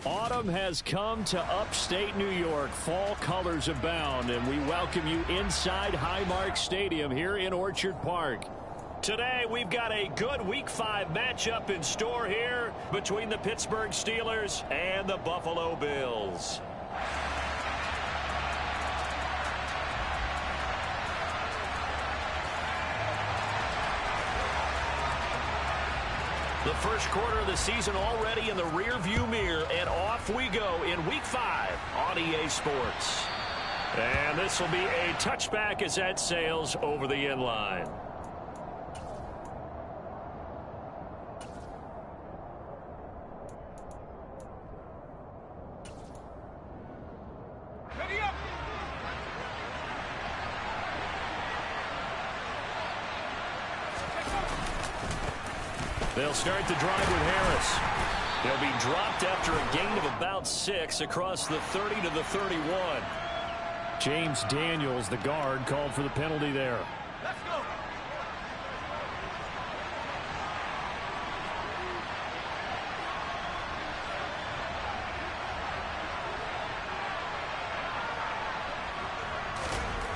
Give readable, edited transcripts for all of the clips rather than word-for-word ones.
Autumn has come to upstate New York. Fall colors abound, and we welcome you inside Highmark Stadium here in Orchard Park. Today, we've got a good Week 5 matchup in store here between the Pittsburgh Steelers and the Buffalo Bills. The first quarter of the season already in the rearview mirror, and off we go in Week 5 on EA Sports. And this will be a touchback as that sails over the end line. They'll start the drive with Harris. They'll be dropped after a gain of about 6 across the 30 to the 31. James Daniels, the guard, called for the penalty there. Let's go.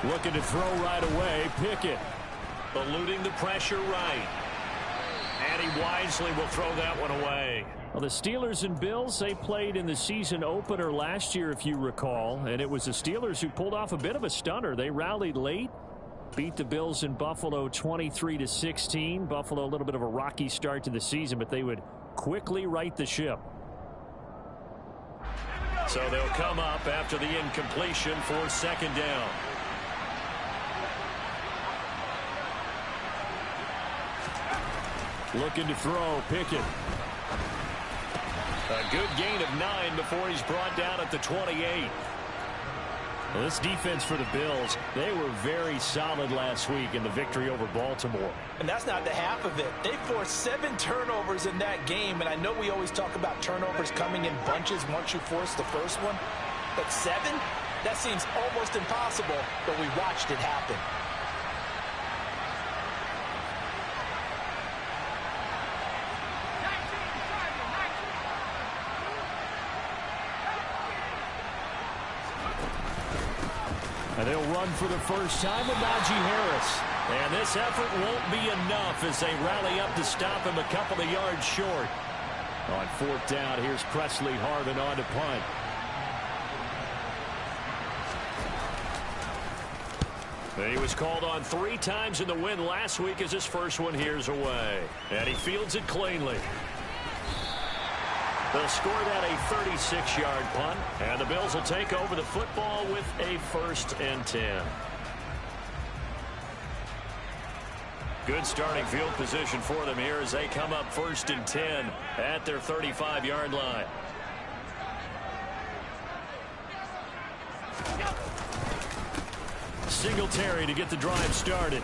Looking to throw right away. Pickett eluding the pressure right. And he wisely will throw that one away. Well, the Steelers and Bills, they played in the season opener last year, if you recall. And it was the Steelers who pulled off a bit of a stunner. They rallied late, beat the Bills in Buffalo 23-16. Buffalo, a little bit of a rocky start to the season, but they would quickly right the ship. So they'll come up after the incompletion for second down. Looking to throw, Pickett. A good gain of 9 before he's brought down at the 28. Well, this defense for the Bills, they were very solid last week in the victory over Baltimore. And that's not the half of it. They forced 7 turnovers in that game, and I know we always talk about turnovers coming in bunches once you force the first one. But 7? That seems almost impossible, but we watched it happen. And they'll run for the first time with Najee Harris. And this effort won't be enough as they rally up to stop him a couple of yards short. On fourth down, here's Presley Harvin on to punt. And he was called on 3 times in the win last week as his first one here's away. And he fields it cleanly. They'll score that a 36-yard punt, and the Bills will take over the football with a 1st and 10. Good starting field position for them here as they come up 1st and 10 at their 35-yard line. Singletary to get the drive started.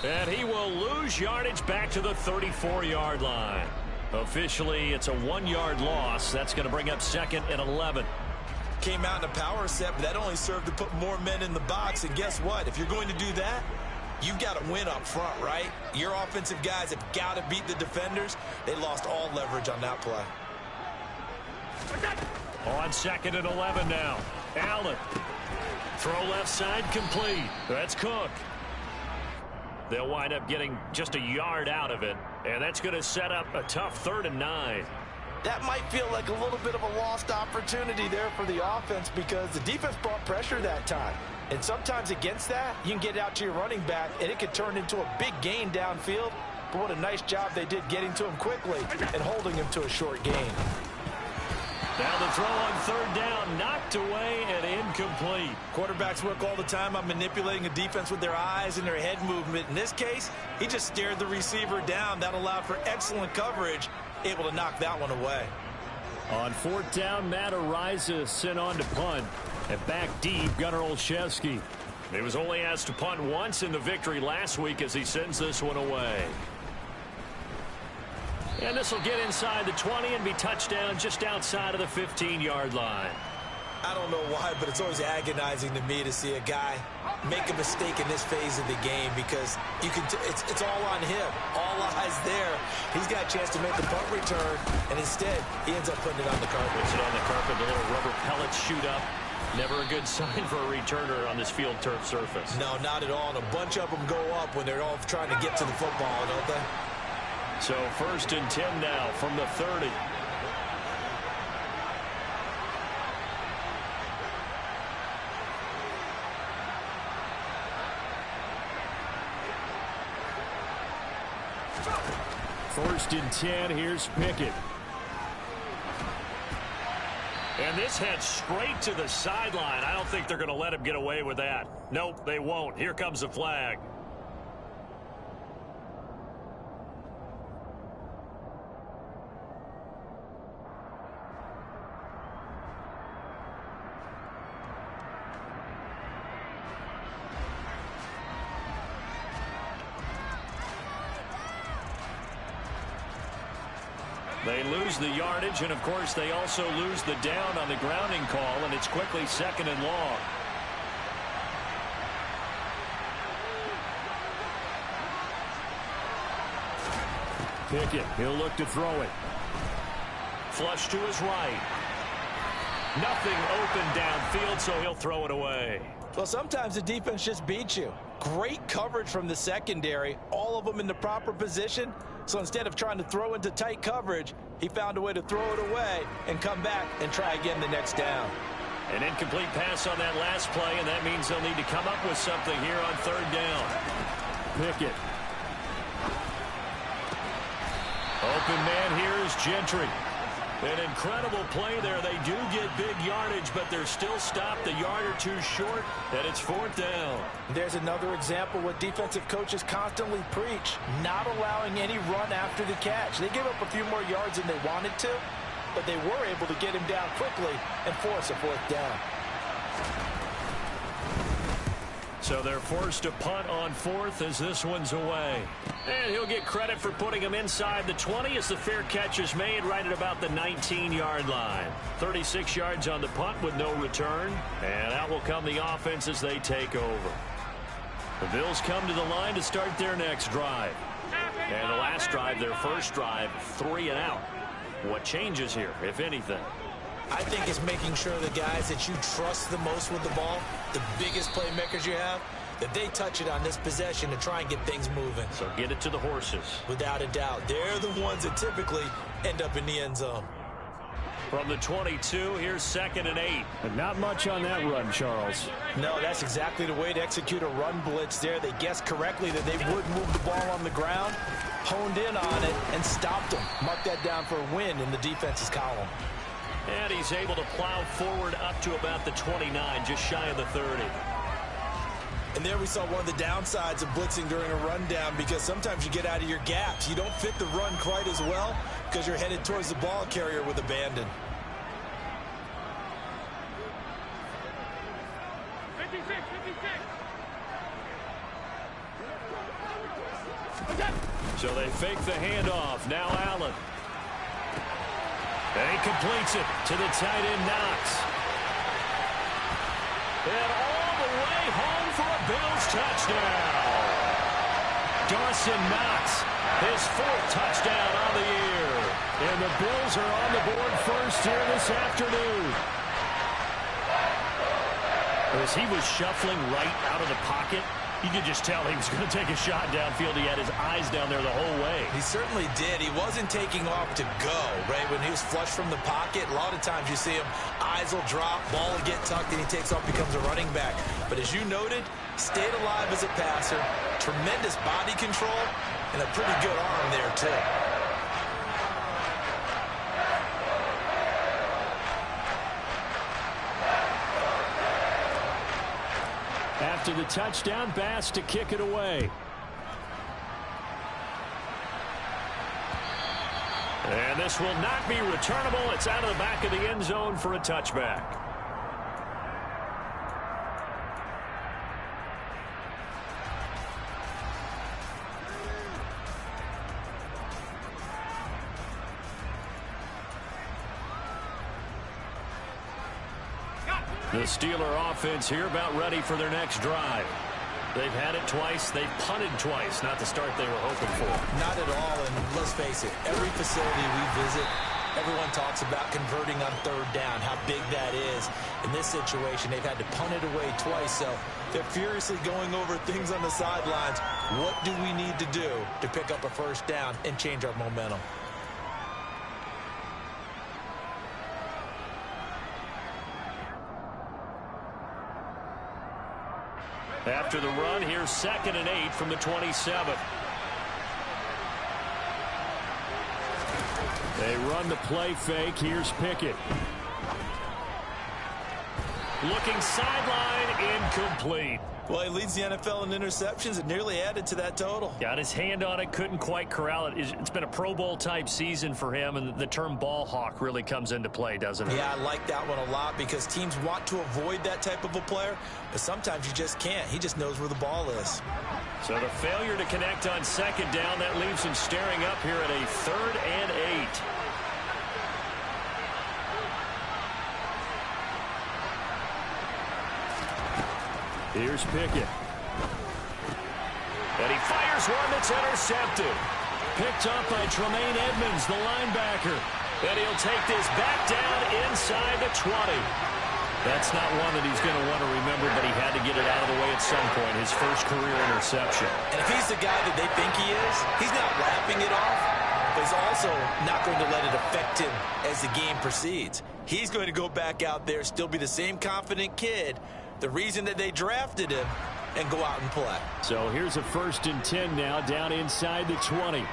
And he will lose yardage back to the 34-yard line. Officially, it's a 1-yard loss. That's going to bring up 2nd and 11. Came out in a power set, but that only served to put more men in the box. And guess what? If you're going to do that, you've got to win up front, right? Your offensive guys have got to beat the defenders. They lost all leverage on that play. On 2nd and 11 now. Allen. Throw left side complete. That's Cook. They'll wind up getting just a yard out of it, and that's going to set up a tough 3rd and 9. That might feel like a little bit of a lost opportunity there for the offense because the defense brought pressure that time. And sometimes against that, you can get it out to your running back, and it could turn into a big gain downfield. But what a nice job they did getting to him quickly and holding him to a short gain. Now the throw on 3rd down, knocked away and incomplete. Quarterbacks work all the time on manipulating a defense with their eyes and their head movement. In this case, he just stared the receiver down. That allowed for excellent coverage, able to knock that one away. On 4th down, Matt Araiza sent on to punt. And back deep, Gunnar Olszewski. He was only asked to punt once in the victory last week as he sends this one away. And this will get inside the 20 and be touchdown just outside of the 15-yard line. I don't know why, but it's always agonizing to me to see a guy make a mistake in this phase of the game because it's all on him. All eyes there. He's got a chance to make the punt return, and instead, he ends up putting it on the carpet. Puts it on the carpet, the little rubber pellets shoot up. Never a good sign for a returner on this field turf surface. No, not at all. And a bunch of them go up when they're all trying to get to the football, don't they? So 1st and 10 now from the 30. First and 10, here's Pickett. And this heads straight to the sideline. I don't think they're going to let him get away with that. Nope, they won't. Here comes the flag. They lose the yardage, and of course they also lose the down on the grounding call, and it's quickly 2nd and long. Pickett, he'll look to throw it. Flush to his right. Nothing open downfield, so he'll throw it away. Well, sometimes the defense just beats you. Great coverage from the secondary, all of them in the proper position. So instead of trying to throw into tight coverage, he found a way to throw it away and come back and try again the next down. An incomplete pass on that last play, and that means they'll need to come up with something here on 3rd down. Pickett. Open man here is Gentry. An incredible play there. They do get big yardage, but they're still stopped a yard or two short, and it's 4th down. There's another example what defensive coaches constantly preach, not allowing any run after the catch. They gave up a few more yards than they wanted to, but they were able to get him down quickly and force a 4th down. So they're forced to punt on 4th as this one's away. And he'll get credit for putting him inside the 20 as the fair catch is made right at about the 19-yard line. 36 yards on the punt with no return. And out will come the offense as they take over. The Bills come to the line to start their next drive. And the last drive, their first drive, 3 and out. What changes here, if anything? I think it's making sure the guys that you trust the most with the ball, the biggest playmakers you have, that they touch it on this possession to try and get things moving. So get it to the horses. Without a doubt. They're the ones that typically end up in the end zone. From the 22, here's 2nd and 8. But not much on that run, Charles. No, that's exactly the way to execute a run blitz there. They guessed correctly that they would move the ball on the ground, honed in on it, and stopped them. Mark that down for a win in the defense's column. And he's able to plow forward up to about the 29, just shy of the 30. And there we saw one of the downsides of blitzing during a rundown because sometimes you get out of your gaps. You don't fit the run quite as well because you're headed towards the ball carrier with abandon. 56. So they fake the handoff. Now Allen. And he completes it to the tight end, Knox. And all the way home for a Bills touchdown. Dawson Knox, his 4th touchdown on the year. And the Bills are on the board first here this afternoon. As he was shuffling right out of the pocket, you could just tell he was going to take a shot downfield. He had his eyes down there the whole way. He certainly did. He wasn't taking off to go, right? When he was flush from the pocket, a lot of times you see him, eyes will drop, ball will get tucked, and he takes off, becomes a running back. But as you noted, stayed alive as a passer, tremendous body control, and a pretty good arm there, too. After the touchdown, Bass to kick it away. And this will not be returnable. It's out of the back of the end zone for a touchback. The Steeler offense here about ready for their next drive. They've had it twice. They've punted twice. Not the start they were hoping for. Not at all, and let's face it, every facility we visit, everyone talks about converting on third down, how big that is. In this situation, they've had to punt it away twice, so they're furiously going over things on the sidelines. What do we need to do to pick up a first down and change our momentum? After the run, here's 2nd and 8 from the 27. They run the play fake. Here's Pickett. Looking sideline, incomplete. Well, he leads the NFL in interceptions and nearly added to that total. Got his hand on it, couldn't quite corral it. It's been a Pro Bowl type season for him, and the term ball hawk really comes into play, doesn't it? Yeah, I like that one a lot because teams want to avoid that type of a player, but sometimes you just can't. He just knows where the ball is. So the failure to connect on 2nd down, that leaves him staring up here at a 3rd and 8. Here's Pickett. And he fires one that's intercepted. Picked up by Tremaine Edmonds, the linebacker. And he'll take this back down inside the 20. That's not one that he's going to want to remember, but he had to get it out of the way at some point. His first career interception. And if he's the guy that they think he is, he's not laughing it off, but he's also not going to let it affect him as the game proceeds. He's going to go back out there, still be the same confident kid, the reason that they drafted him, and go out and play. So here's a 1st and 10 now, down inside the 20.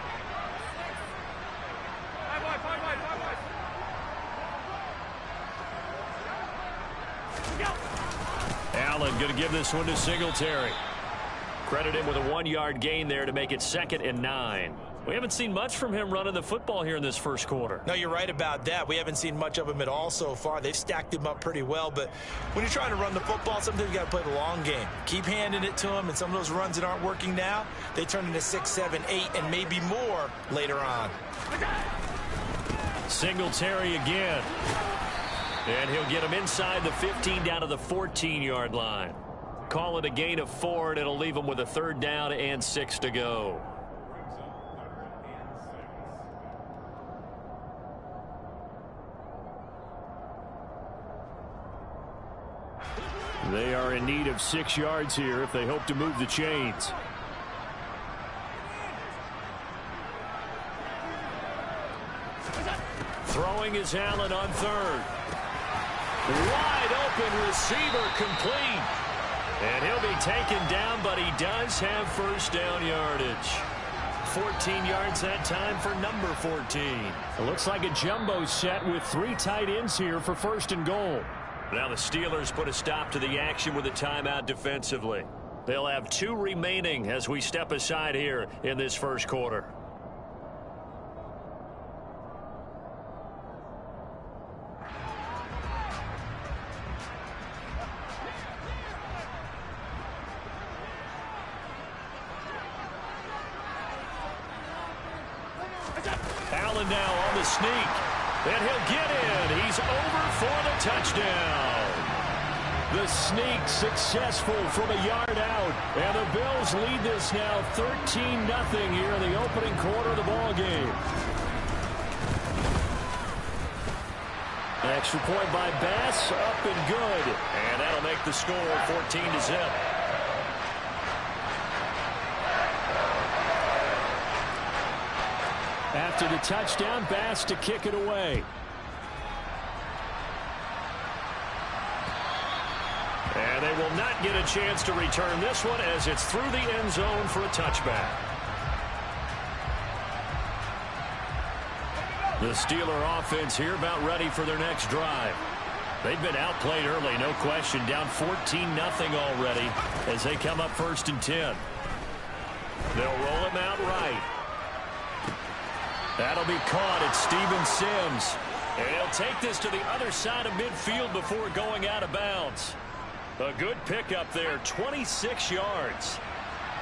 Allen going to give this one to Singletary. Credit him with a 1-yard gain there to make it 2nd and 9. We haven't seen much from him running the football here in this first quarter. No, you're right about that. We haven't seen much of him at all so far. They've stacked him up pretty well, but when you're trying to run the football, sometimes you got to play the long game. Keep handing it to him, and some of those runs that aren't working now, they turn into 6, 7, 8, and maybe more later on. Singletary again. And he'll get him inside the 15 down to the 14-yard line. Call it a gain of 4, and it'll leave him with a 3rd down and 6 to go. They are in need of 6 yards here if they hope to move the chains. Throwing is Allen on 3rd. Wide open receiver complete. And he'll be taken down, but he does have 1st down yardage. 14 yards that time for number 14. It looks like a jumbo set with 3 tight ends here for 1st and goal. Now the Steelers put a stop to the action with a timeout defensively. They'll have 2 remaining as we step aside here in this first quarter. Allen now on the sneak. And he'll get in. He's over for the touchdown. The sneak successful from a yard out. And the Bills lead this now 13-0 here in the opening quarter of the ball game. Extra point by Bass, up and good. And that'll make the score 14-0. After the touchdown, Bass to kick it away. And they will not get a chance to return this one as it's through the end zone for a touchback. The Steeler offense here about ready for their next drive. They've been outplayed early, no question. Down 14-0 already as they come up 1st and 10. They'll roll him out right. That'll be caught at Steven Sims. And he'll take this to the other side of midfield before going out of bounds. A good pickup there, 26 yards.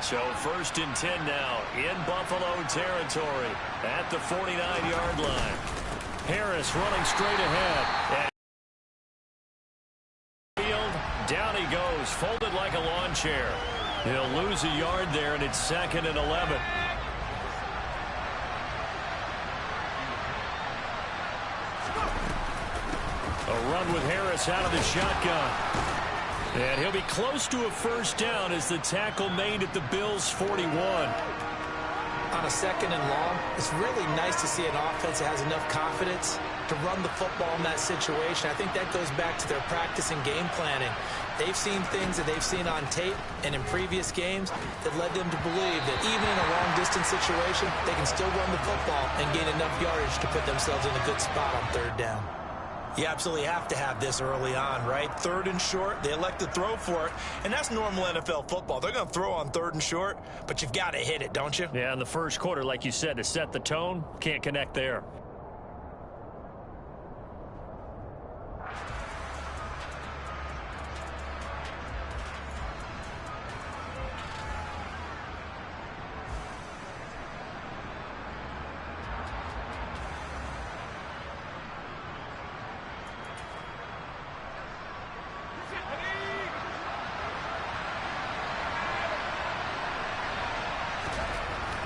So 1st and 10 now in Buffalo territory at the 49-yard line. Harris running straight ahead. And folded like a lawn chair. He'll lose a yard there, and it's 2nd and 11. A run with Harris out of the shotgun. And he'll be close to a first down as the tackle made at the Bills' 41. On a 2nd and long, it's really nice to see an offense that has enough confidence to run the football in that situation. I think that goes back to their practice and game planning. They've seen things that they've seen on tape and in previous games that led them to believe that even in a long-distance situation, they can still run the football and gain enough yardage to put themselves in a good spot on 3rd down. You absolutely have to have this early on, right? 3rd and short, they elect to throw for it, and that's normal NFL football. They're going to throw on 3rd and short, but you've got to hit it, don't you? Yeah, in the first quarter, like you said, to set the tone, can't connect there.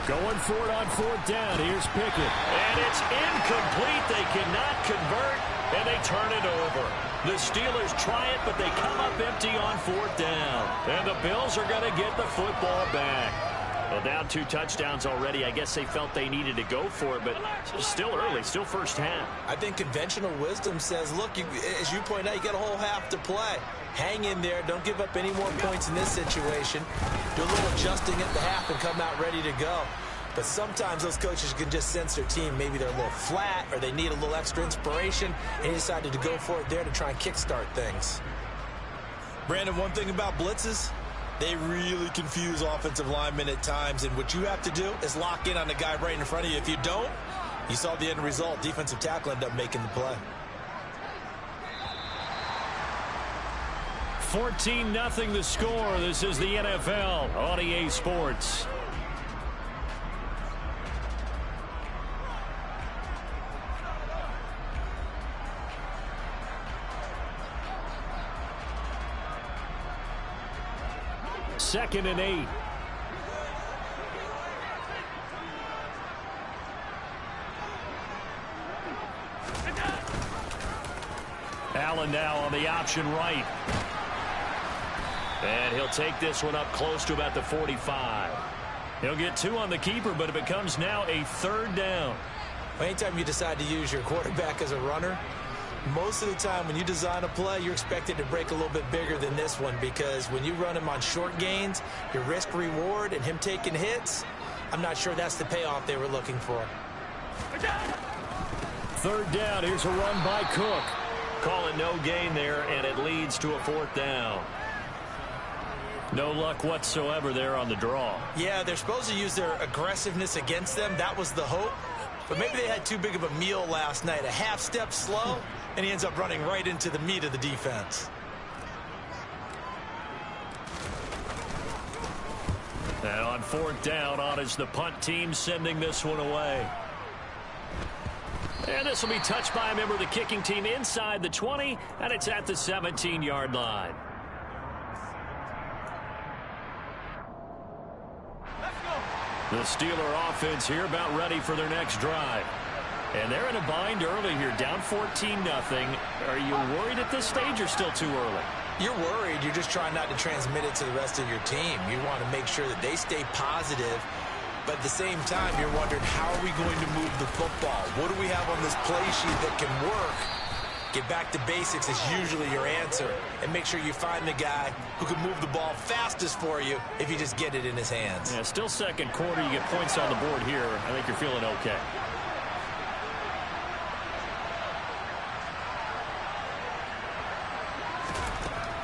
Going for it on 4th down. Here's Pickett. And it's incomplete. They cannot convert, and they turn it over. The Steelers try it, but they come up empty on 4th down. And the Bills are going to get the football back. Well, down 2 touchdowns already. I guess they felt they needed to go for it, but still early, still first half. I think conventional wisdom says, look, as you point out, you got a whole half to play. Hang in there. Don't give up any more points in this situation. Do a little adjusting at the half and come out ready to go. But sometimes those coaches can just sense their team. Maybe they're a little flat or they need a little extra inspiration, and he decided to go for it there to try and kickstart things. Brandon, one thing about blitzes, they really confuse offensive linemen at times, and what you have to do is lock in on the guy right in front of you. If you don't, you saw the end result. Defensive tackle ended up making the play. 14-0 the score. This is the NFL on EA Sports. Second and 8. Allen now on the option right. And he'll take this one up close to about the 45. He'll get 2 on the keeper, but it becomes now a 3rd down. Anytime you decide to use your quarterback as a runner, most of the time when you design a play, you're expected to break a little bit bigger than this one, because when you run him on short gains, your risk reward and him taking hits, I'm not sure that's the payoff they were looking for. 3rd down. Here's a run by Cook. Call it no gain there, and it leads to a 4th down. No luck whatsoever there on the draw. Yeah, they're supposed to use their aggressiveness against them. That was the hope. But maybe they had too big of a meal last night. A half step slow, and he ends up running right into the meat of the defense. And on 4th down, on is the punt team sending this one away. And this will be touched by a member of the kicking team inside the 20, and it's at the 17-yard line. The Steeler offense here about ready for their next drive. And they're in a bind early here, down 14-0. Are you worried at this stage or still too early? You're worried. You're just trying not to transmit it to the rest of your team. You want to make sure that they stay positive. But at the same time, you're wondering, how are we going to move the football? What do we have on this play sheet that can work? Get back to basics is usually your answer. And make sure you find the guy who can move the ball fastest for you if you just get it in his hands. Yeah, still second quarter. You get points on the board here. I think you're feeling okay.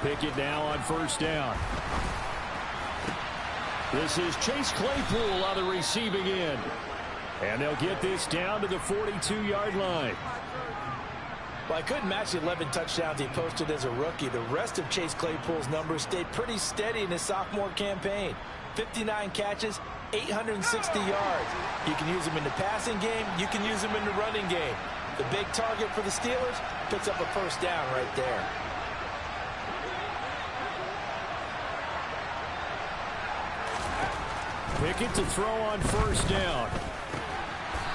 Pickett now on 1st down. This is Chase Claypool on the receiving end. And they'll get this down to the 42-yard line. Well, I couldn't match the 11 touchdowns he posted as a rookie. The rest of Chase Claypool's numbers stayed pretty steady in his sophomore campaign. 59 catches, 860 yards. You can use him in the passing game. You can use him in the running game. The big target for the Steelers picks up a 1st down right there. Pickett to throw on first down.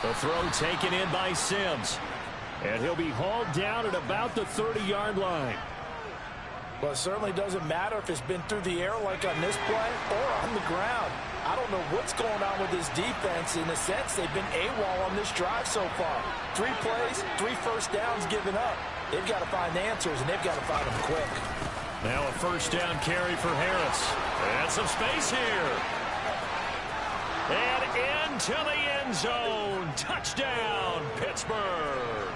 The throw taken in by Sims. And he'll be hauled down at about the 30-yard line. Well, it certainly doesn't matter if it's been through the air like on this play or on the ground. I don't know what's going on with this defense. In a sense, they've been AWOL on this drive so far. 3 plays, 3 first downs given up. They've got to find answers, and they've got to find them quick. Now a first down carry for Harris. And some space here. And into the end zone. Touchdown, Pittsburgh.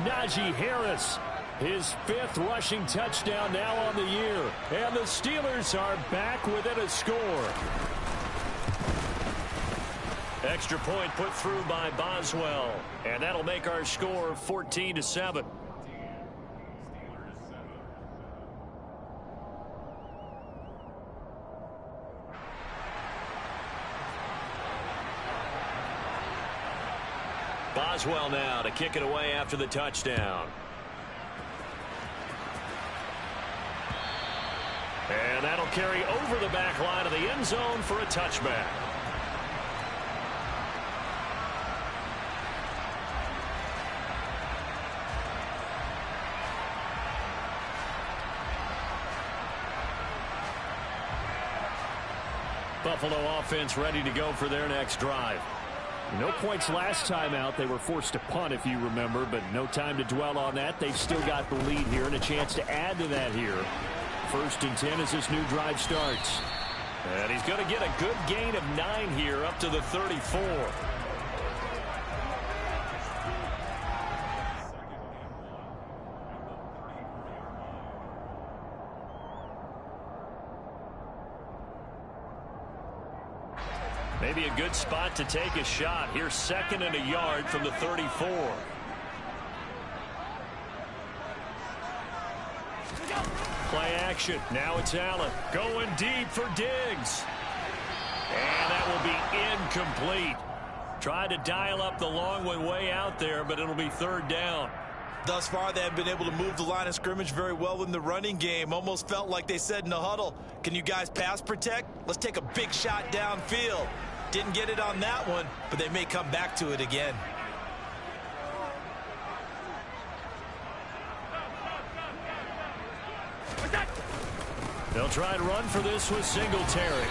Najee Harris, his 5th rushing touchdown now on the year. And the Steelers are back within a score. Extra point put through by Boswell. And that'll make our score 14-7. Boswell now to kick it away after the touchdown. And that'll carry over the back line of the end zone for a touchback. Buffalo offense ready to go for their next drive. No points last time out. They were forced to punt, if you remember, but no time to dwell on that. They've still got the lead here and a chance to add to that here. 1st and 10 as this new drive starts. And he's going to get a good gain of 9 here up to the 34. Maybe a good spot to take a shot. Here's 2nd and a yard from the 34. Play action. Now it's Allen going deep for Diggs. And that will be incomplete. Tried to dial up the long one way out there, but it'll be 3rd down. Thus far, they have been able to move the line of scrimmage very well in the running game. Almost felt like they said in the huddle, can you guys pass protect? Let's take a big shot downfield. Didn't get it on that one, but they may come back to it again. They'll try and run for this with Singletary.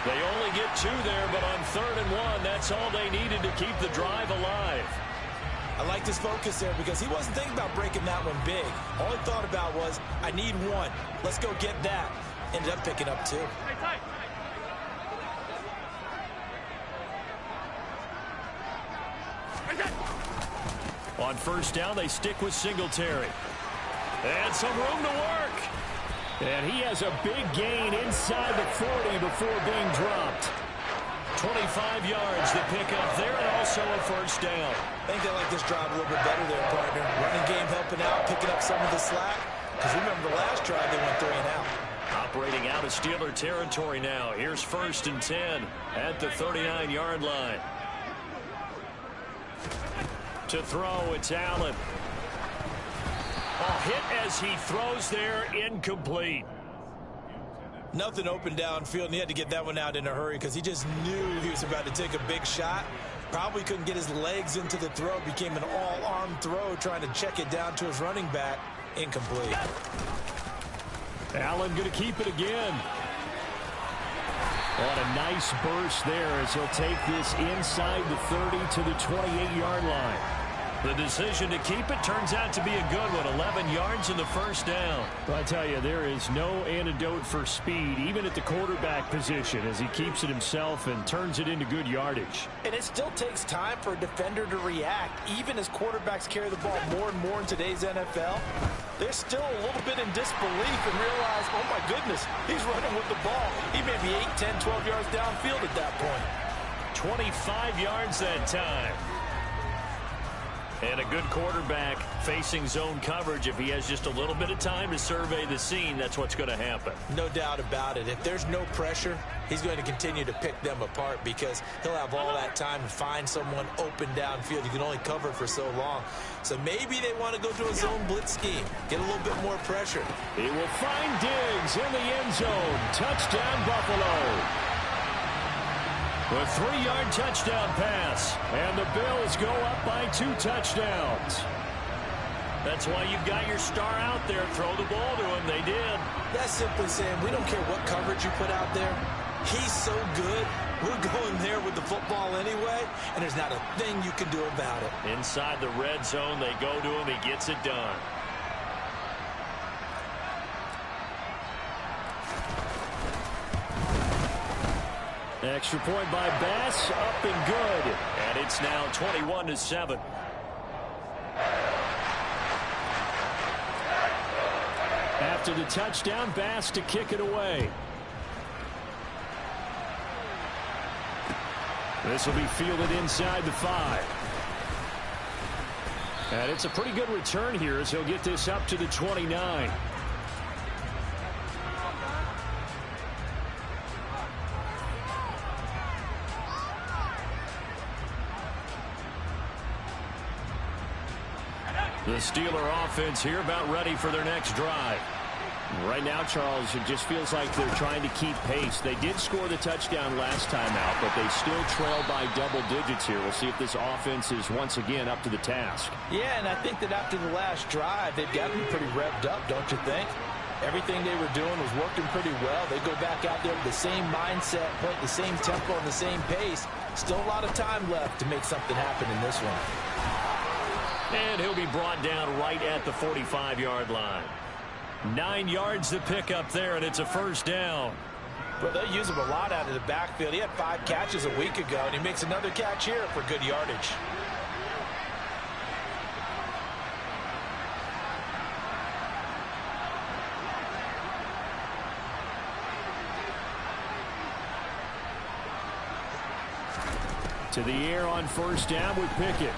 They only get 2 there, but on 3rd and 1, that's all they needed to keep the drive alive. I like this focus there because he wasn't thinking about breaking that one big. All he thought about was, I need 1. Let's go get that. Ended up picking up 2. On 1st down, they stick with Singletary. And some room to work. And he has a big gain inside the 40 before being dropped. 25 yards to pick up there, and also a 1st down. I think they like this drive a little bit better there, partner. Running game helping out, picking up some of the slack. Because remember the last drive, they went 3 and out. Operating out of Steeler territory now. Here's 1st and 10 at the 39-yard line. To throw, it's Allen. A hit as he throws there, incomplete. Nothing open downfield, and he had to get that one out in a hurry because he just knew he was about to take a big shot. Probably couldn't get his legs into the throw. Became an all-arm throw, trying to check it down to his running back. Incomplete. Allen going to keep it again. On a nice burst there as he'll take this inside the 30 to the 28-yard line. The decision to keep it turns out to be a good one. 11 yards in the 1st down. Well, I tell you, there is no antidote for speed, even at the quarterback position, as he keeps it himself and turns it into good yardage. And it still takes time for a defender to react, even as quarterbacks carry the ball more and more in today's NFL. They're still a little bit in disbelief and realize, oh my goodness, he's running with the ball. He may be 8, 10, 12 yards downfield at that point. 25 yards that time. And a good quarterback facing zone coverage. If he has just a little bit of time to survey the scene, that's what's going to happen. No doubt about it. If there's no pressure, he's going to continue to pick them apart because he'll have all that time to find someone open downfield. You can only cover for so long. So maybe they want to go to a zone blitz scheme, get a little bit more pressure. He will find Diggs in the end zone. Touchdown, Buffalo. A 3-yard touchdown pass. And the Bills go up by 2 touchdowns. That's why you've got your star out there. Throw the ball to him. They did. That's simply saying we don't care what coverage you put out there. He's so good. We're going there with the football anyway, and there's not a thing you can do about it. Inside the red zone, they go to him. He gets it done. Extra point by Bass, up and good. And it's now 21-7. After the touchdown, Bass to kick it away. This will be fielded inside the 5. And it's a pretty good return here as he'll get this up to the 29. The Steeler offense here about ready for their next drive. Right now, Charles, it just feels like they're trying to keep pace. They did score the touchdown last time out, but they still trail by double digits here. We'll see if this offense is once again up to the task. Yeah, and I think that after the last drive, they've got to be pretty revved up, don't you think? Everything they were doing was working pretty well. They go back out there with the same mindset, playing the same tempo and the same pace. Still a lot of time left to make something happen in this one. And he'll be brought down right at the 45-yard line. 9 yards to pick up there, and it's a first down. Well, they use him a lot out of the backfield. He had 5 catches a week ago, and he makes another catch here for good yardage. To the air on first down with Pickett.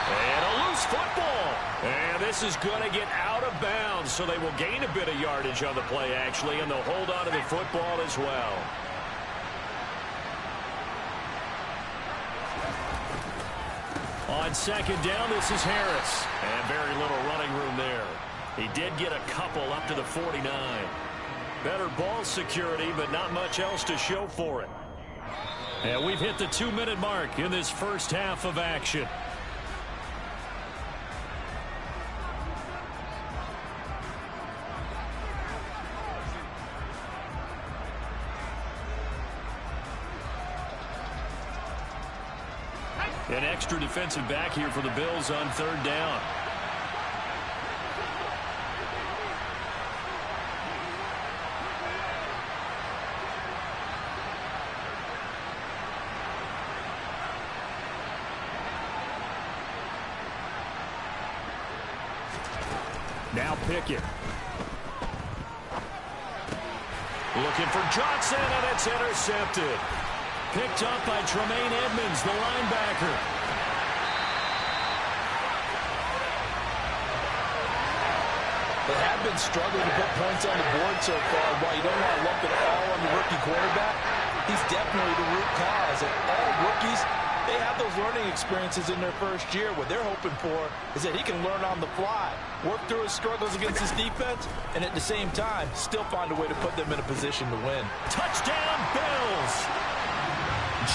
And a loose football. And this is going to get out of bounds, so they will gain a bit of yardage on the play, actually, and they'll hold on to the football as well. On second down, this is Harris. And very little running room there. He did get a couple up to the 49. Better ball security, but not much else to show for it. And we've hit the 2-minute mark in this first half of action. An extra defensive back here for the Bills on third down. Now Pickett. Looking for Johnson, and it's intercepted. Picked up by Tremaine Edmonds, the linebacker. They have been struggling to put points on the board so far. While you don't want to lump it all on the rookie quarterback, he's definitely the root cause. And all rookies, they have those learning experiences in their first year. What they're hoping for is that he can learn on the fly, work through his struggles against his defense, and at the same time, still find a way to put them in a position to win. Touchdown, Bills!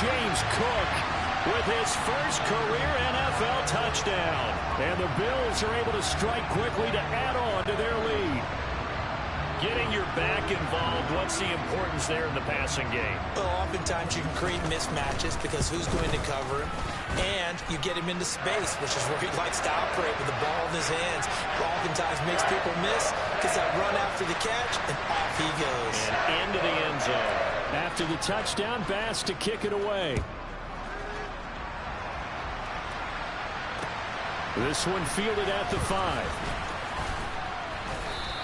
James Cook with his first career NFL touchdown. And the Bills are able to strike quickly to add on to their lead. Getting your back involved, what's the importance there in the passing game? Well, oftentimes you can create mismatches because who's going to cover him? And you get him into space, which is where he likes to operate with the ball in his hands. Oftentimes makes people miss, gets that run after the catch, and off he goes. And into the end zone. After the touchdown, Bass to kick it away. This one fielded at the 5.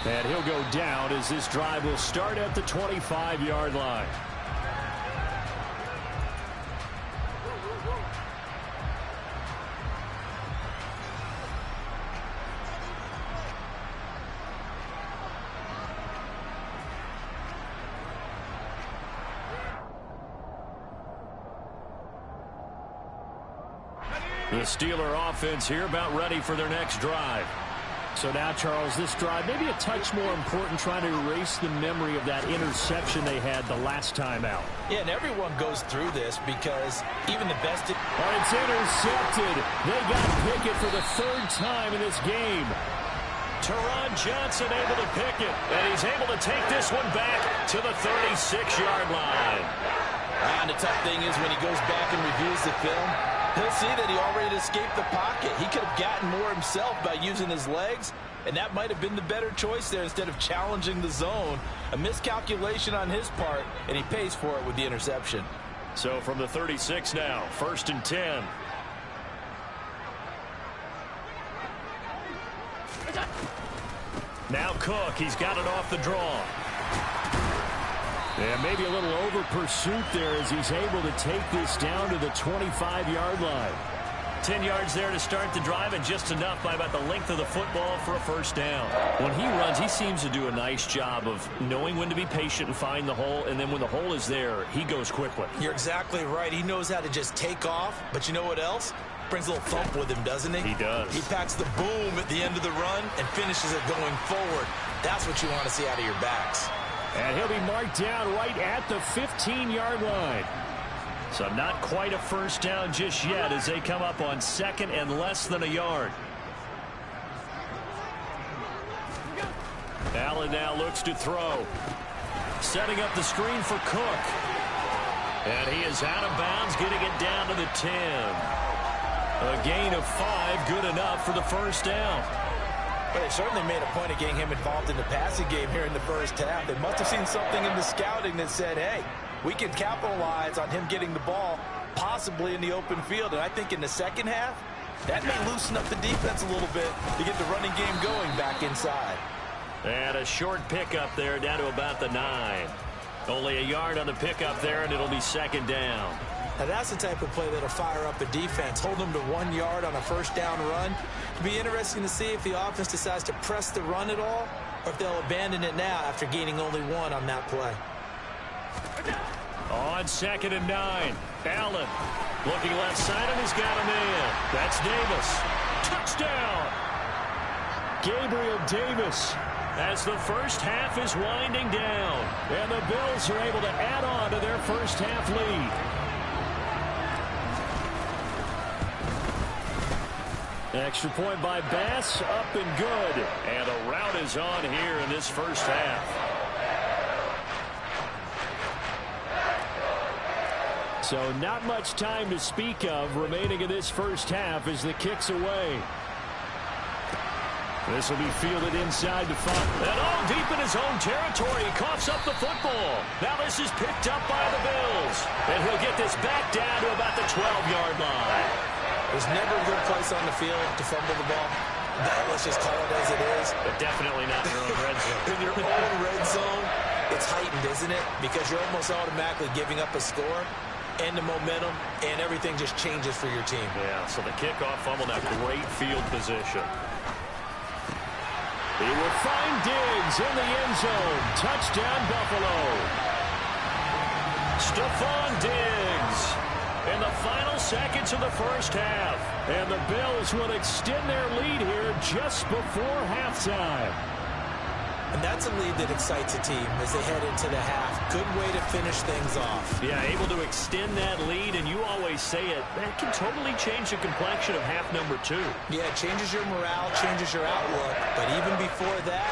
And he'll go down as this drive will start at the 25-yard line. The Steeler offense here about ready for their next drive. So now, Charles, this drive maybe a touch more important, trying to erase the memory of that interception they had the last time out. Yeah, and everyone goes through this because even the best... It's intercepted. They got Pickett for the third time in this game. Teron Johnson able to pick it, and he's able to take this one back to the 36-yard line. And the tough thing is when he goes back and reviews the film, he'll see that he already escaped the pocket. He could have gotten more himself by using his legs, and that might have been the better choice there instead of challenging the zone. A miscalculation on his part, and he pays for it with the interception. So from the 36 now, 1st and 10. Now Cook, he's got it off the draw. And maybe a little over pursuit there as he's able to take this down to the 25-yard line. 10 yards there to start the drive, and just enough by about the length of the football for a first down. When he runs, he seems to do a nice job of knowing when to be patient and find the hole, and then when the hole is there, he goes quickly. You're exactly right. He knows how to just take off, but you know what else? Brings a little thump with him, doesn't he? He does. He packs the boom at the end of the run and finishes it going forward. That's what you want to see out of your backs. And he'll be marked down right at the 15-yard line. So not quite a first down just yet as they come up on 2nd and less than a yard. Allen now looks to throw. Setting up the screen for Cook. And he is out of bounds, getting it down to the 10. A gain of 5, good enough for the first down. Well, they certainly made a point of getting him involved in the passing game here in the first half. They must have seen something in the scouting that said, hey, we can capitalize on him getting the ball possibly in the open field. And I think in the second half, that may loosen up the defense a little bit to get the running game going back inside. And a short pickup there down to about the 9. Only a yard on the pickup there, and it'll be 2nd down. Now that's the type of play that'll fire up a defense. Hold them to 1 yard on a first down run. It'll be interesting to see if the offense decides to press the run at all, or if they'll abandon it now after gaining only 1 on that play. On 2nd and 9. Allen looking left side, and he's got a man. That's Davis. Touchdown! Gabriel Davis, as the first half is winding down, and the Bills are able to add on to their first half lead. Extra point by Bass, up and good. And a rout is on here in this first half. So not much time to speak of remaining in this first half as the kick's away. This will be fielded inside the 5. And all deep in his own territory. He coughs up the football. Now this is picked up by the Bills. And he'll get this back down to about the 12-yard line. There's never a good place on the field to fumble the ball. Let's just call it as it is. But definitely not in your own red zone. In your own red zone, it's heightened, isn't it? Because you're almost automatically giving up a score and the momentum, and everything just changes for your team. Yeah, so the kickoff fumble, now great field position. He will find Diggs in the end zone. Touchdown, Buffalo. Stephon Diggs in the final seconds of the first half. And the Bills will extend their lead here just before halftime. And that's a lead that excites a team as they head into the half. Good way to finish things off. Yeah, able to extend that lead, and you always say it, that can totally change the complexion of half number 2. Yeah, it changes your morale, changes your outlook. But even before that,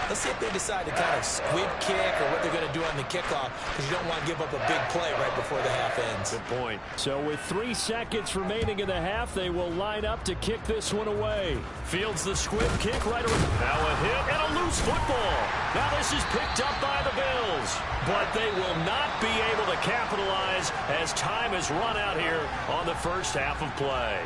let's see if they decide to kind of squib kick or what they're going to do on the kickoff, because you don't want to give up a big play right before the half ends. Good point. So with 3 seconds remaining in the half, they will line up to kick this one away. Fields the squib kick right around. Now a hit and a loose football. Now this is picked up by the Bills. But they will not be able to capitalize as time has run out here on the first half of play.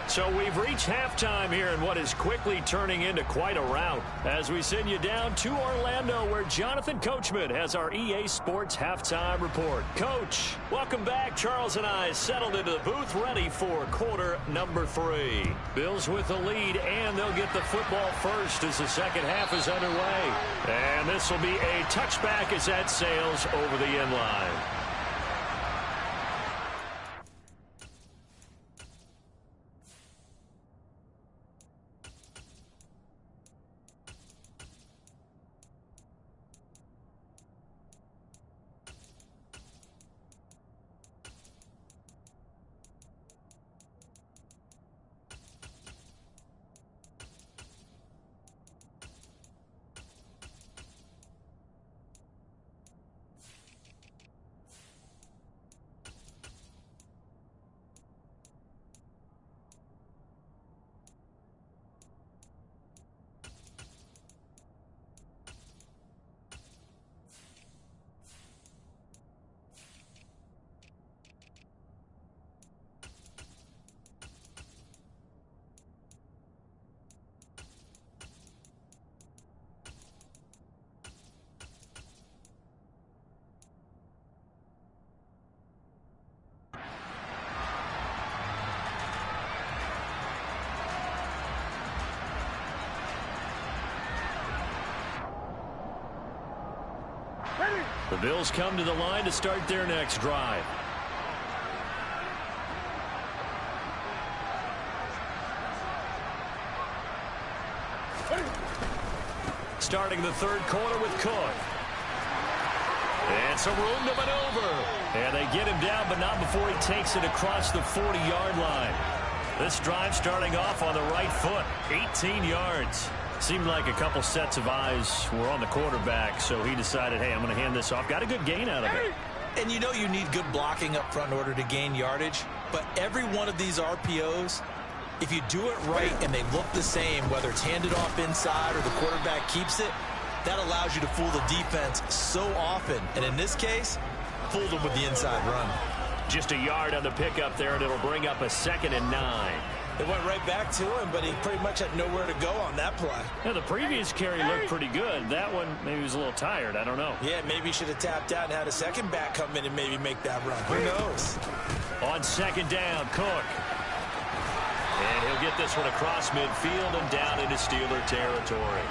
So we've reached halftime here in what is quickly turning into quite a rout as we send you down to Orlando where Jonathan Coachman has our EA Sports Halftime Report. Coach, welcome back. Charles and I settled into the booth ready for quarter number 3. Bills with the lead, and they'll get the football first as the second half is underway. And this will be a touchback as that sails over the end line. The Bills come to the line to start their next drive. Starting the third quarter with Cook. And some room to maneuver. And they get him down, but not before he takes it across the 40-yard line. This drive starting off on the right foot, 18 yards. Seemed like a couple sets of eyes were on the quarterback, so he decided, hey, I'm going to hand this off. Got a good gain out of it. And you know you need good blocking up front in order to gain yardage, but every one of these RPOs, if you do it right and they look the same, whether it's handed off inside or the quarterback keeps it, that allows you to fool the defense so often. And in this case, fooled them with the inside run. Just a yard on the pickup there, and it'll bring up a 2nd and 9. It went right back to him, but he pretty much had nowhere to go on that play. Yeah, the previous carry looked pretty good. That one, maybe he was a little tired. I don't know. Yeah, maybe he should have tapped out and had a second back come in and maybe make that run. Who knows? On 2nd down, Cook. And he'll get this one across midfield and down into Steeler territory.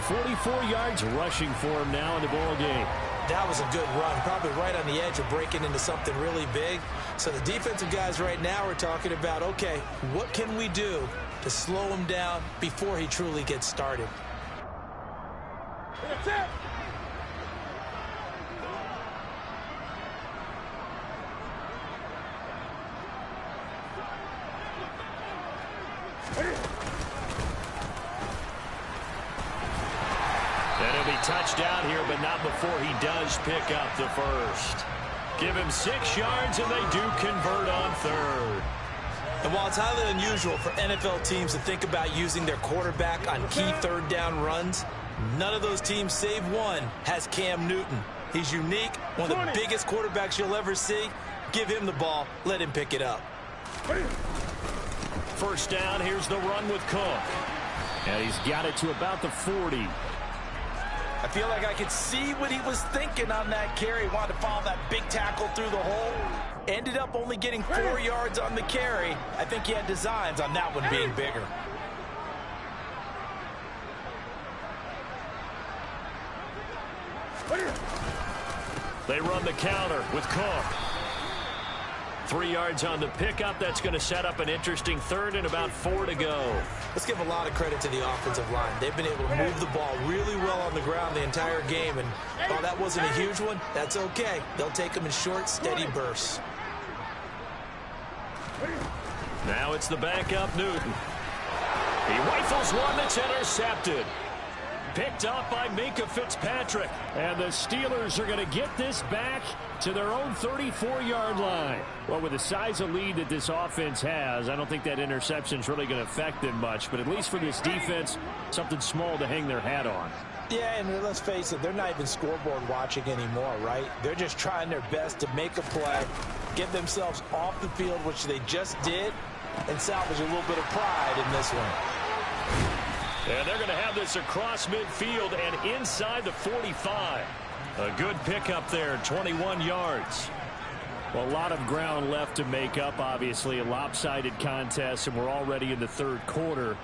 44 yards rushing for him now in the ball game. That was a good run, probably right on the edge of breaking into something really big. So the defensive guys right now are talking about, okay, what can we do to slow him down before he truly gets started? That's it. And he'll be touchdown here, but not before he does pick up the first. Give him 6 yards, and they do convert on 3rd. And while it's highly unusual for NFL teams to think about using their quarterback on key 3rd down runs, none of those teams, save one, has Cam Newton. He's unique, one of the biggest quarterbacks you'll ever see. Give him the ball. Let him pick it up. First down, here's the run with Cook. And he's got it to about the 40. I feel like I could see what he was thinking on that carry. Wanted to follow that big tackle through the hole. Ended up only getting 4 yards on the carry. I think he had designs on that one being bigger. They run the counter with Cook. 3 yards on the pickup. That's going to set up an interesting 3rd and about 4 to go. Let's give a lot of credit to the offensive line. They've been able to move the ball really well on the ground the entire game. And while that wasn't a huge one, that's okay. They'll take them in short, steady bursts. Now it's the backup, Newton. He rifles one that's intercepted. Picked up by Minkah Fitzpatrick. And the Steelers are going to get this back to their own 34-yard line. Well, with the size of lead that this offense has, I don't think that interception is really going to affect them much. But at least for this defense, something small to hang their hat on. Yeah, and let's face it, they're not even scoreboard watching anymore, right? They're just trying their best to make a play, get themselves off the field, which they just did, and salvage a little bit of pride in this one. And they're going to have this across midfield and inside the 45. A good pickup there, 21 yards. Well, a lot of ground left to make up, obviously. A lopsided contest, and we're already in the 3rd quarter.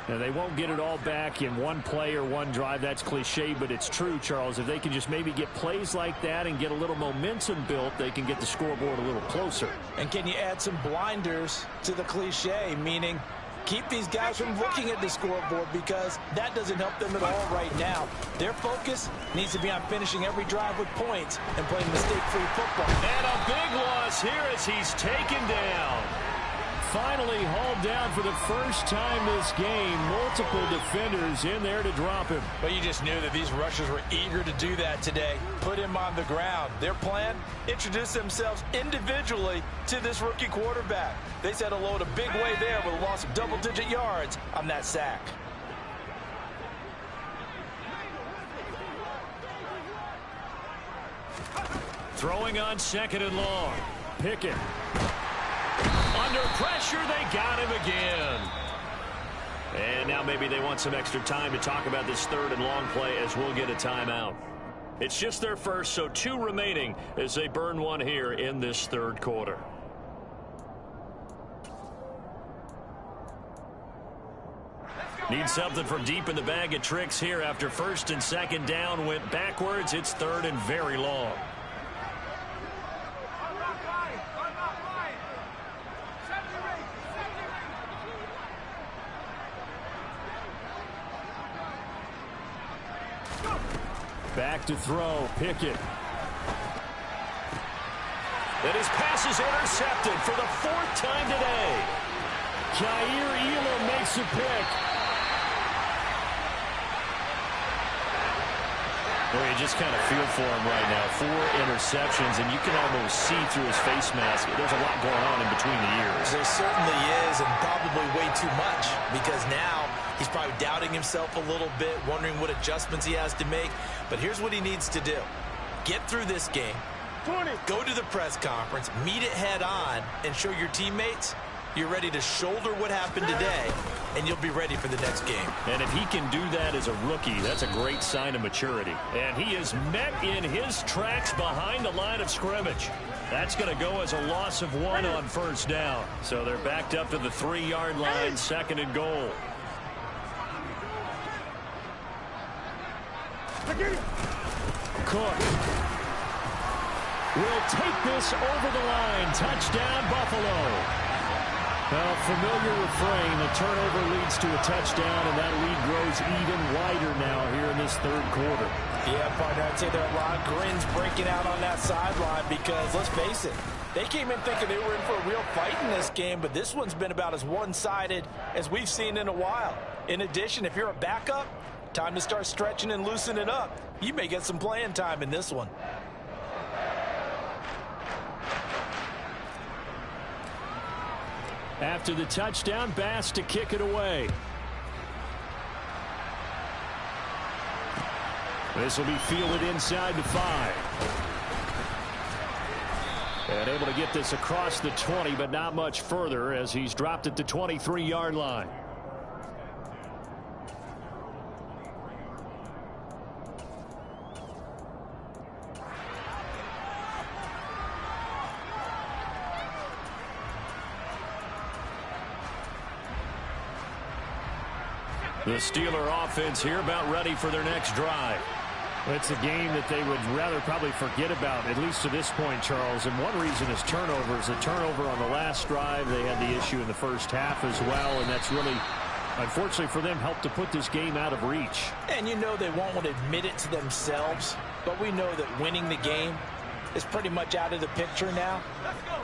Now, they won't get it all back in one play or one drive. That's cliche, but it's true, Charles. If they can just maybe get plays like that and get a little momentum built, they can get the scoreboard a little closer. And can you add some blinders to the cliche, meaning keep these guys from looking at the scoreboard, because that doesn't help them at all right now. Their focus needs to be on finishing every drive with points and playing mistake-free football. And a big loss here as he's taken down. Finally hauled down for the first time this game. Multiple defenders in there to drop him. But you just knew that these rushers were eager to do that today. Put him on the ground. Their plan, introduce themselves individually to this rookie quarterback. They said hello in a big way there with a loss of double-digit yards on that sack. Throwing on 2nd and long. Pickett. Under pressure, they got him again. And now maybe they want some extra time to talk about this 3rd and long play as we'll get a timeout. It's just their first, so 2 remaining as they burn one here in this 3rd quarter. Let's go! Need something from deep in the bag of tricks here after first and second down went backwards. It's third and very long. Back to throw. Pickett. And his pass is intercepted for the fourth time today. Kaiir Elam makes a pick. Well, you just kind of feel for him right now. 4 interceptions, and you can almost see through his face mask. There's a lot going on in between the ears. There certainly is, and probably way too much, because now he's probably doubting himself a little bit, wondering what adjustments he has to make. But here's what he needs to do. Get through this game, go to the press conference, meet it head on, and show your teammates you're ready to shoulder what happened today, and you'll be ready for the next game. And if he can do that as a rookie, that's a great sign of maturity. And he is met in his tracks behind the line of scrimmage. That's going to go as a loss of 1 on first down. So they're backed up to the 3-yard line, second and goal. Cook will take this over the line. Touchdown, Buffalo. Well, familiar refrain. The turnover leads to a touchdown, and that lead grows even wider now here in this third quarter. Yeah, partner, I'd say there are a lot of grins breaking out on that sideline because, let's face it, they came in thinking they were in for a real fight in this game, but this one's been about as one-sided as we've seen in a while. In addition, if you're a backup, time to start stretching and loosening up. You may get some playing time in this one. After the touchdown, Bass to kick it away. This will be fielded inside the 5. And able to get this across the 20, but not much further as he's dropped at the 23-yard line. The Steeler offense here about ready for their next drive. It's a game that they would rather probably forget about, at least to this point, Charles. And one reason is turnovers. A turnover on the last drive. They had the issue in the first half as well, and that's really, unfortunately for them, helped to put this game out of reach. And you know they won't want to admit it to themselves, but we know that winning the game is pretty much out of the picture now.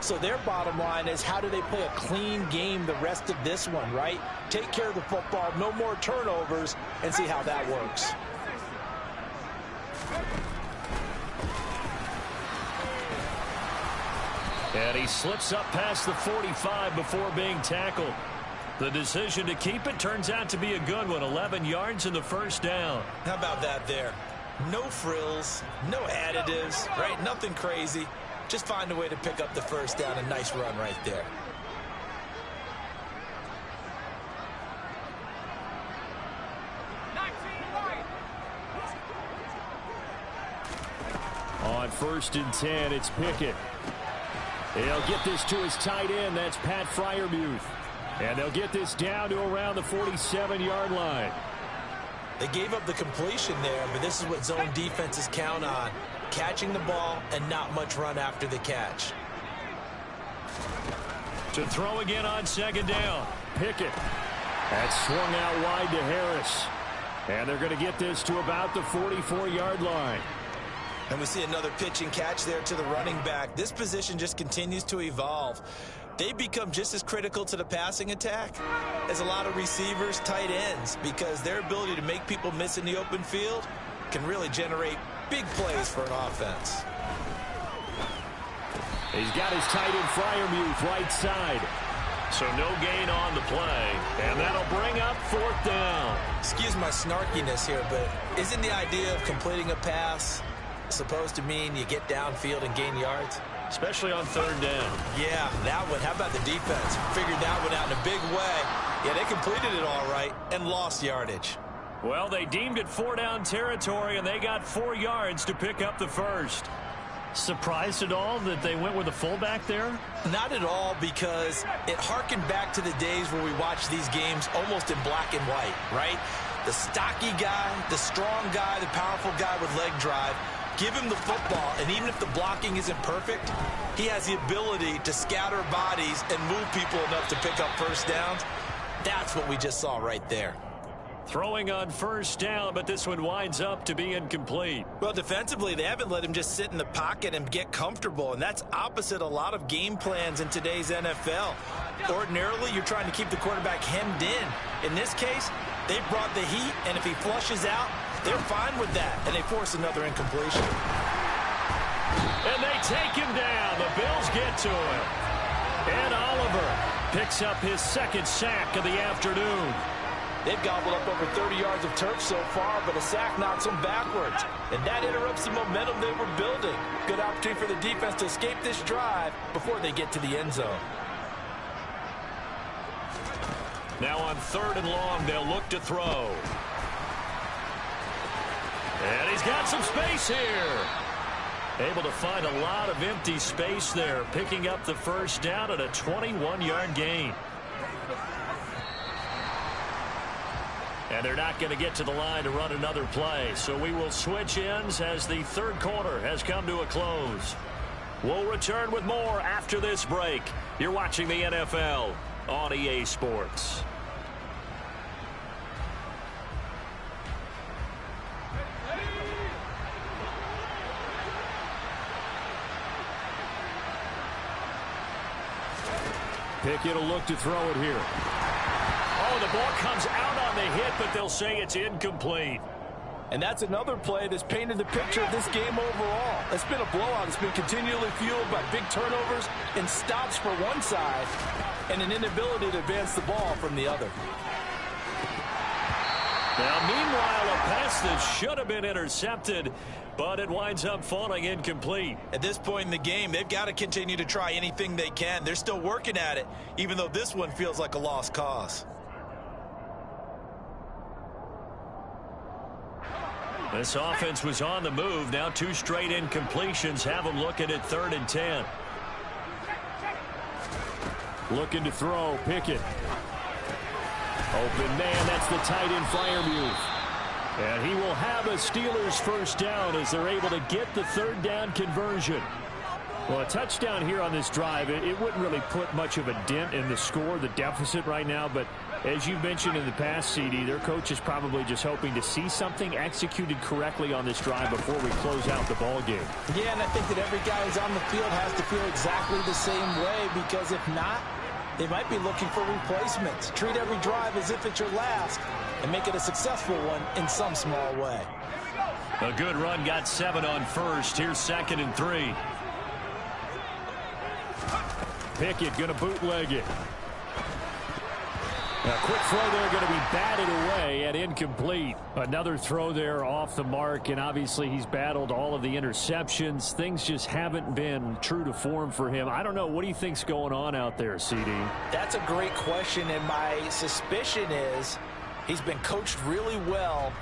So their bottom line is, how do they play a clean game the rest of this one, right? Take care of the football, no more turnovers, and see how that works. And he slips up past the 45 before being tackled. The decision to keep it turns out to be a good one. 11 yards in the first down. How about that there? No frills, no additives, right? Nothing crazy. Just find a way to pick up the first down. A nice run right there. On 1st and 10, it's Pickett. He'll get this to his tight end. That's Pat Freiermuth. And they'll get this down to around the 47-yard line. They gave up the completion there, but this is what zone defenses count on. Catching the ball and not much run after the catch. To throw again on second down. Pickett. That's swung out wide to Harris. And they're going to get this to about the 44-yard line. And we see another pitch and catch there to the running back. This position just continues to evolve. They become just as critical to the passing attack as a lot of receivers, tight ends, because their ability to make people miss in the open field can really generate big plays for an offense. He's got his tight end Freiermuth right side. So no gain on the play, and that'll bring up 4th down. Excuse my snarkiness here, but isn't the idea of completing a pass supposed to mean you get downfield and gain yards? Especially on 3rd down. Yeah, that one. How about the defense? Figured that one out in a big way. Yeah, they completed it all right and lost yardage. Well, they deemed it 4-down territory, and they got 4 yards to pick up the first. Surprised at all that they went with a fullback there? Not at all, because it harkened back to the days where we watched these games almost in black and white, right? The stocky guy, the strong guy, the powerful guy with leg drive. Give him the football, and even if the blocking isn't perfect, he has the ability to scatter bodies and move people enough to pick up first downs. That's what we just saw right there. Throwing on first down, but this one winds up to be incomplete. Well, defensively, they haven't let him just sit in the pocket and get comfortable, and that's opposite a lot of game plans in today's NFL. Ordinarily, you're trying to keep the quarterback hemmed in. In this case, they brought the heat, and if he flushes out, they're fine with that, and they force another incompletion. And they take him down. The Bills get to him. And Oliver picks up his second sack of the afternoon. They've gobbled up over 30 yards of turf so far, but a sack knocks them backwards. And that interrupts the momentum they were building. Good opportunity for the defense to escape this drive before they get to the end zone. Now on 3rd and long, they'll look to throw. And he's got some space here. Able to find a lot of empty space there, picking up the first down at a 21-yard gain. And they're not going to get to the line to run another play. So we will switch ends as the third quarter has come to a close. We'll return with more after this break. You're watching the NFL on EA Sports. Pickett will look to throw it here. Oh, the ball comes out on the hit, but they'll say it's incomplete. And that's another play that's painted the picture of this game overall. It's been a blowout. It's been continually fueled by big turnovers and stops for one side and an inability to advance the ball from the other. Now, meanwhile, a pass that should have been intercepted, but it winds up falling incomplete. At this point in the game, they've got to continue to try anything they can. They're still working at it, even though this one feels like a lost cause. This offense was on the move. Now 2 straight incompletions have them looking at 3rd and 10. Looking to throw, Pickett. Open man, that's the tight end Freiermuth. And he will have a Steelers first down as they're able to get the 3rd down conversion. Well, a touchdown here on this drive, it wouldn't really put much of a dent in the score, the deficit right now, but as you've mentioned in the past, CD, their coach is probably just hoping to see something executed correctly on this drive before we close out the ball game. Yeah, and I think that every guy who's on the field has to feel exactly the same way, because if not, they might be looking for replacements. Treat every drive as if it's your last and make it a successful one in some small way. A good run, got 7 on first. Here's 2nd and 3. Pickett going to bootleg it. A quick throw there, going to be batted away and incomplete. Another throw there off the mark, and obviously he's battled all of the interceptions. Things just haven't been true to form for him. I don't know. What do you think's going on out there, CD? That's a great question, and my suspicion is he's been coached really well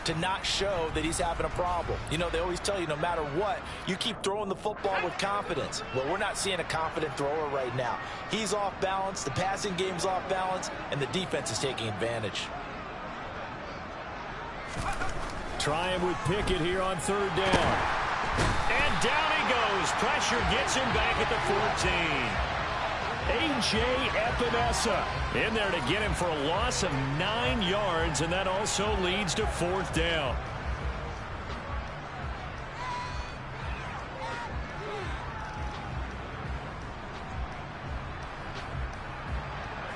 to not show that he's having a problem. You know, they always tell you no matter what, you keep throwing the football with confidence. Well, we're not seeing a confident thrower right now. He's off balance, the passing game's off balance, and the defense is taking advantage. Trying with Pickett here on 3rd down. And down he goes. Pressure gets him back at the 14. A.J. Epinesa in there to get him for a loss of 9 yards, and that also leads to 4th down.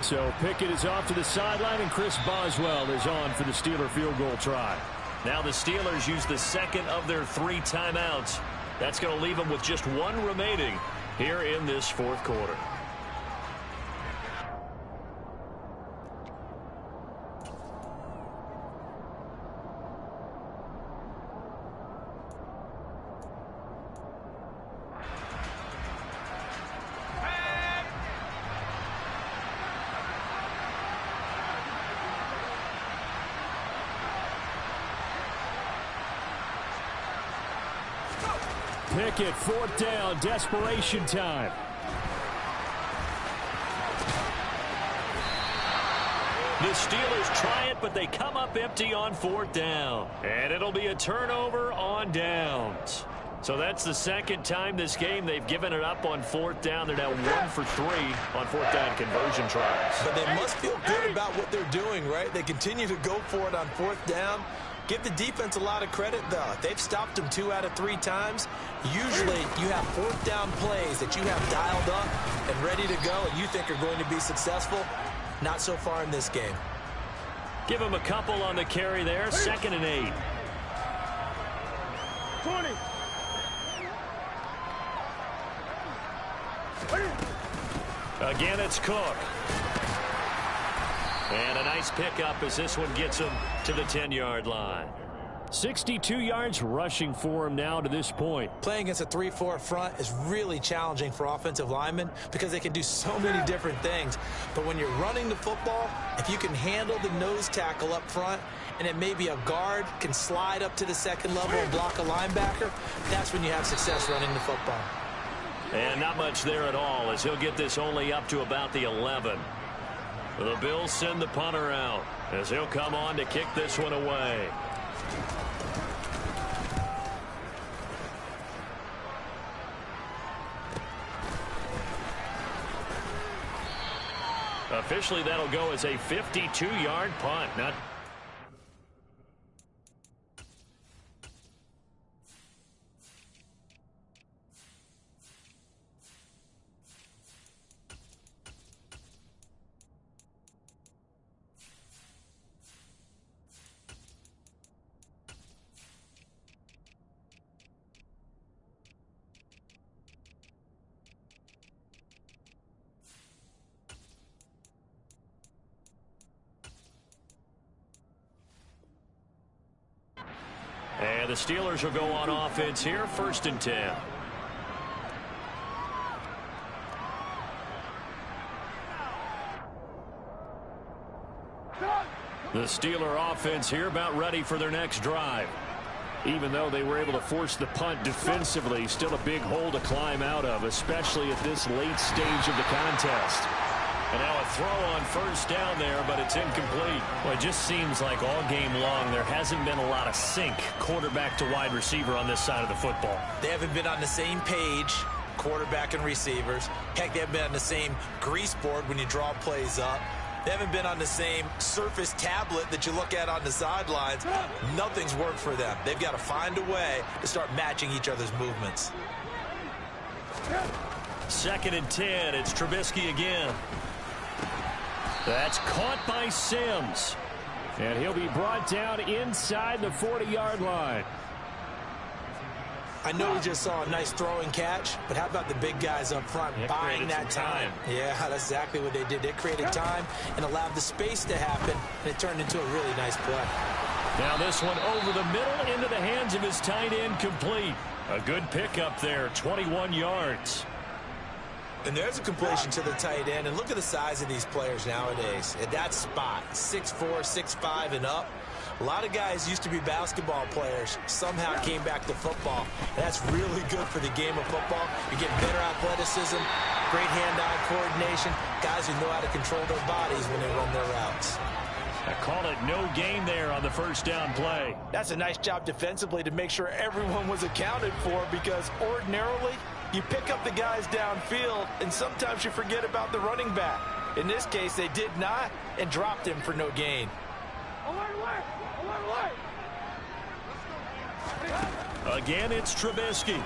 So Pickett is off to the sideline, and Chris Boswell is on for the Steeler field goal try. Now the Steelers use the 2nd of their 3 timeouts. That's going to leave them with just 1 remaining here in this 4th quarter. Pickett, fourth down, desperation time. The Steelers try it, but they come up empty on fourth down. And it'll be a turnover on downs. So that's the second time this game they've given it up on fourth down. They're now 1 for 3 on fourth down conversion tries. But they must feel good about what they're doing, right? They continue to go for it on fourth down. Give the defense a lot of credit, though. They've stopped them 2 out of 3 times. Usually, you have fourth down plays that you have dialed up and ready to go, and you think are going to be successful. Not so far in this game. Give him a couple on the carry there. 2nd and 8. 20. Again, it's Cook. And a nice pickup as this one gets him to the 10-yard line. 62 yards rushing for him now to this point. Playing against a 3-4 front is really challenging for offensive linemen because they can do so many different things. But when you're running the football, if you can handle the nose tackle up front, and it may be a guard can slide up to the second level and block a linebacker, that's when you have success running the football. And not much there at all as he'll get this only up to about the 11. The Bills send the punter out as he'll come on to kick this one away. Officially, that'll go as a 52-yard punt. Not And the Steelers will go on offense here, 1st and 10. The Steeler offense here about ready for their next drive. Even though they were able to force the punt defensively, still a big hole to climb out of, especially at this late stage of the contest. And now a throw on 1st down there, but it's incomplete. Well, it just seems like all game long there hasn't been a lot of sync quarterback to wide receiver on this side of the football. They haven't been on the same page, quarterback and receivers. Heck, they haven't been on the same grease board when you draw plays up. They haven't been on the same surface tablet that you look at on the sidelines. Nothing's worked for them. They've got to find a way to start matching each other's movements. 2nd and 10. It's Trubisky again. That's caught by Sims. And he'll be brought down inside the 40-yard line. I know we just saw a nice throwing catch, but how about the big guys up front buying that time? Yeah, that's exactly what they did. They created time and allowed the space to happen, and it turned into a really nice play. Now this one over the middle into the hands of his tight end, complete. A good pickup there, 21 yards. And there's a completion to the tight end. And look at the size of these players nowadays. At that spot, 6'4", 6'5", and up. A lot of guys used to be basketball players, somehow came back to football. And that's really good for the game of football. You're getting better athleticism, great hand-eye coordination, guys who know how to control their bodies when they run their routes. I call it no gain there on the 1st down play. That's a nice job defensively to make sure everyone was accounted for, because ordinarily you pick up the guys downfield and sometimes you forget about the running back. In this case, they did not and dropped him for no gain. Again, it's Trubisky.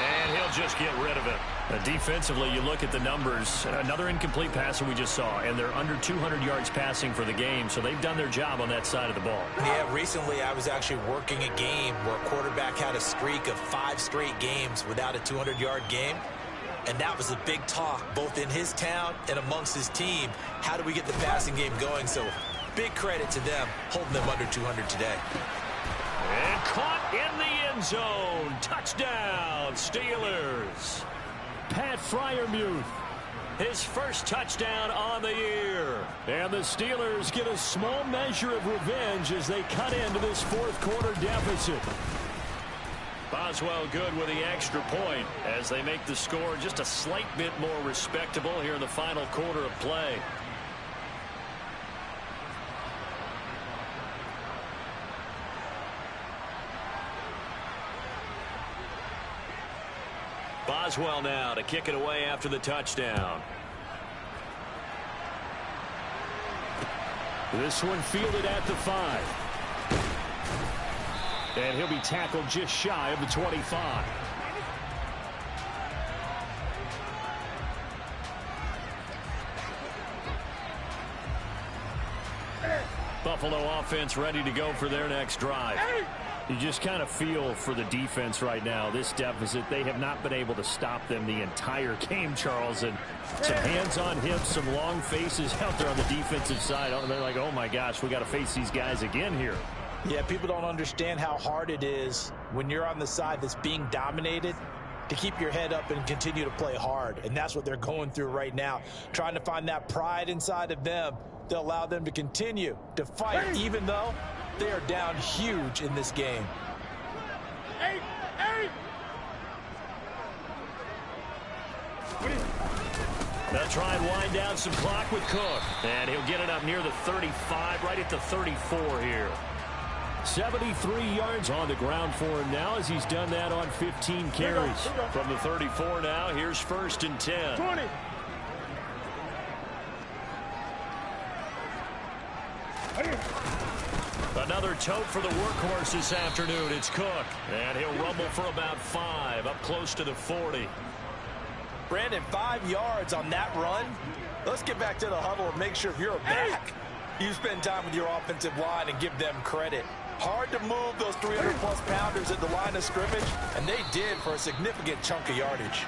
And he'll just get rid of it. Defensively, you look at the numbers. Another incomplete passer we just saw, and they're under 200 yards passing for the game, so they've done their job on that side of the ball. Yeah, recently I was actually working a game where a quarterback had a streak of 5 straight games without a 200-yard game. And that was a big talk, both in his town and amongst his team. How do we get the passing game going? So big credit to them, holding them under 200 today. And caught in the end zone. Touchdown, Steelers. Pat Freiermuth. His first touchdown on the year. And the Steelers get a small measure of revenge as they cut into this fourth quarter deficit. Boswell good with the extra point as they make the score just a slight bit more respectable here in the final quarter of play. Boswell now to kick it away after the touchdown. This one fielded at the 5. And he'll be tackled just shy of the 25. Buffalo offense ready to go for their next drive. You just kind of feel for the defense right now. This deficit, they have not been able to stop them the entire game, Charles. And some hands on hips, some long faces out there on the defensive side. They're like, oh, my gosh, we got to face these guys again here. Yeah, people don't understand how hard it is when you're on the side that's being dominated to keep your head up and continue to play hard. And that's what they're going through right now, trying to find that pride inside of them to allow them to continue to fight, even though they are down huge in this game. They'll try and wind down some clock with Cook. And he'll get it up near the 35, right at the 34 here. 73 yards on the ground for him now as he's done that on 15 carries. From the 34 now, here's 1st and 10. 20. Another tote for the workhorse this afternoon. It's Cook. And he'll rumble for about 5, up close to the 40. Brandon, 5 yards on that run. Let's get back to the huddle and make sure you're back. You spend time with your offensive line and give them credit. Hard to move those 300-plus pounders at the line of scrimmage, and they did for a significant chunk of yardage.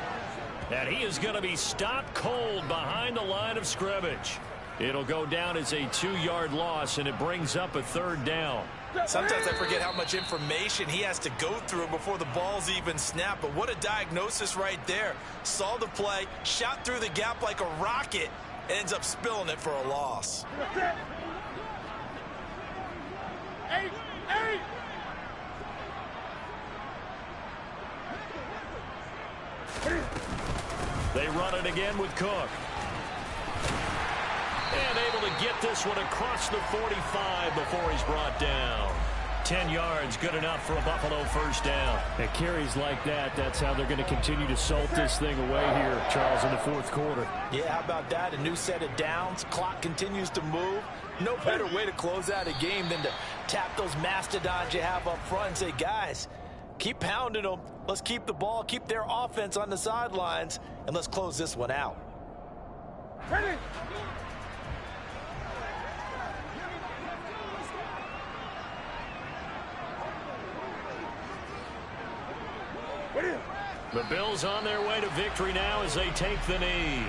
And he is going to be stopped cold behind the line of scrimmage. It'll go down as a 2-yard loss, and it brings up a 3rd down. Sometimes I forget how much information he has to go through before the ball's even snapped, but what a diagnosis right there. Saw the play, shot through the gap like a rocket, ends up spilling it for a loss. They run it again with Cook. And able to get this one across the 45 before he's brought down. 10 yards, good enough for a Buffalo 1st down. At carries like that, that's how they're going to continue to salt this thing away here, Charles, in the 4th quarter. Yeah, how about that? A new set of downs. Clock continues to move. No better way to close out a game than to tap those mastodons you have up front and say, guys, keep pounding them. Let's keep the ball, keep their offense on the sidelines, and let's close this one out. Ready. The Bills on their way to victory now as they take the knee.